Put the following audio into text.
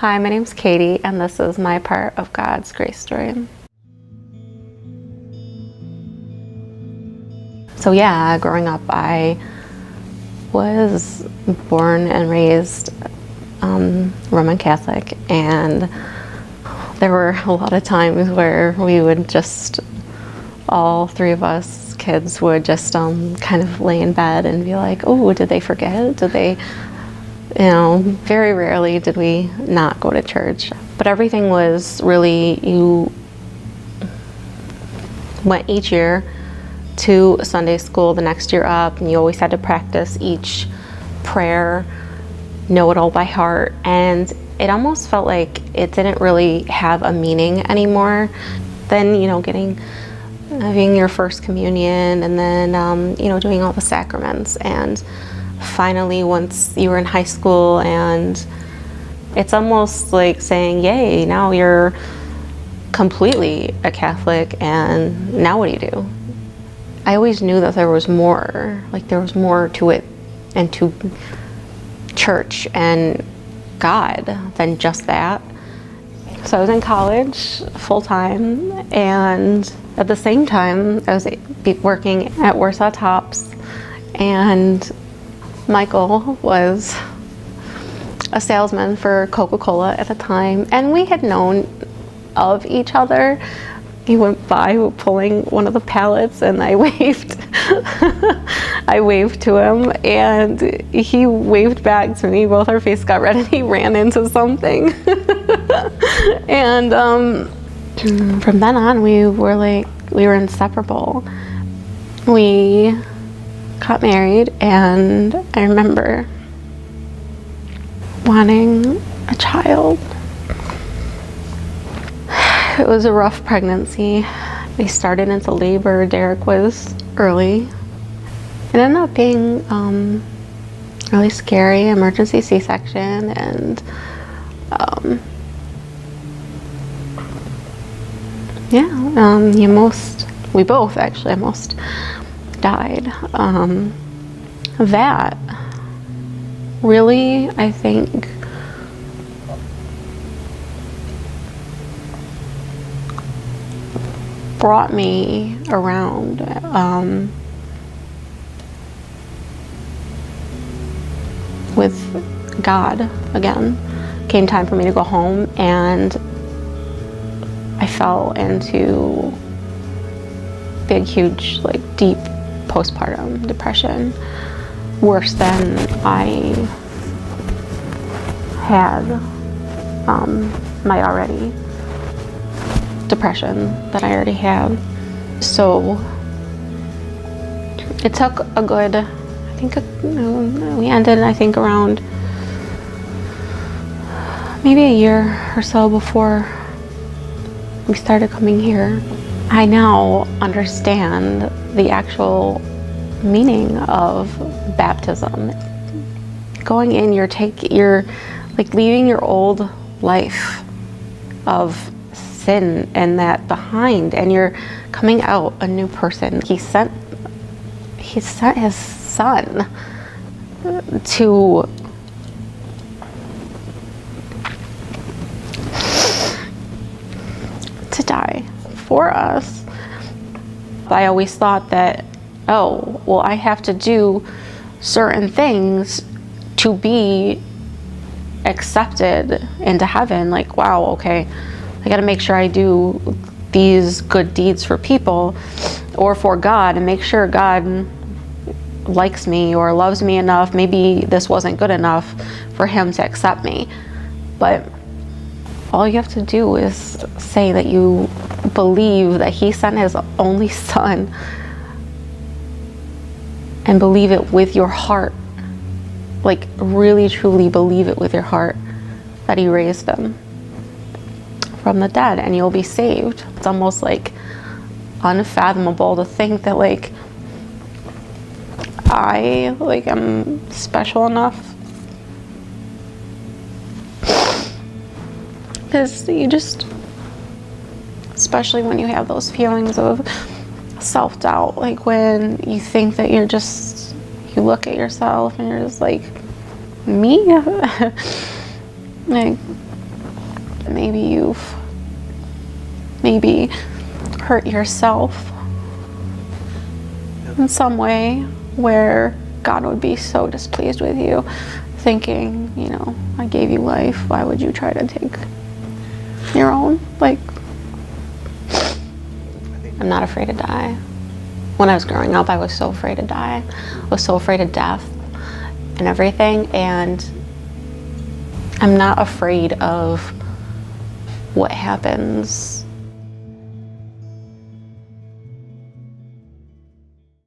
Hi, my name's Katie, and this is my part of God's grace story. So yeah, growing up, I was born and raised Roman Catholic, and there were a lot of times where we would just, all three of us kids would just kind of lay in bed and be like, oh, did they forget? Did they, very rarely did we not go to church. But everything was really, you went each year to Sunday school the next year up, and you always had to practice each prayer, know it all by heart, and it almost felt like it didn't really have a meaning anymore. Then, having your first communion, and then, doing all the sacraments, and finally once you were in high school, and it's almost like saying, yay, now you're completely a Catholic, and now what do you do? I always knew that there was more, to it and to church and God than just that. So I was in college full-time, and at the same time I was working at Warsaw Tops, and Michael was a salesman for Coca-Cola at the time, and we had known of each other. He went by pulling one of the pallets, and I waved. I waved to him, and he waved back to me. Both our faces got red, and he ran into something. And from then on, we were inseparable. We got married, and I remember wanting a child. It was a rough pregnancy. We started into labor. Derek was early. It ended up being really scary, emergency C-section, and we both actually almost died. That really, I think, brought me around. With God again. Came time for me to go home, and I fell into big, huge, deep postpartum depression, worse than I had my already depression that I already had. So it took a good, we ended, around maybe a year or so before we started coming here. I now understand the actual meaning of baptism. Going in, you're leaving your old life of sin and that behind, and you're coming out a new person. He sent his son to die for us. I always thought that, oh, well, I have to do certain things to be accepted into heaven. Wow, okay, I gotta make sure I do these good deeds for people or for God, and make sure God likes me or loves me enough. Maybe this wasn't good enough for him to accept me. But all you have to do is say that you believe that he sent his only son, and believe it with your heart. Really, truly believe it with your heart that he raised him from the dead, and you'll be saved. It's almost unfathomable to think that I am special enough. Because you just, especially when you have those feelings of self-doubt, when you think that you look at yourself and you're just me? maybe you've hurt yourself in some way where God would be so displeased with you, thinking, you know, I gave you life, why would you try to take your own? Like, I'm not afraid to die. When I was growing up, I was so afraid to die. I was so afraid of death and everything, and I'm not afraid of what happens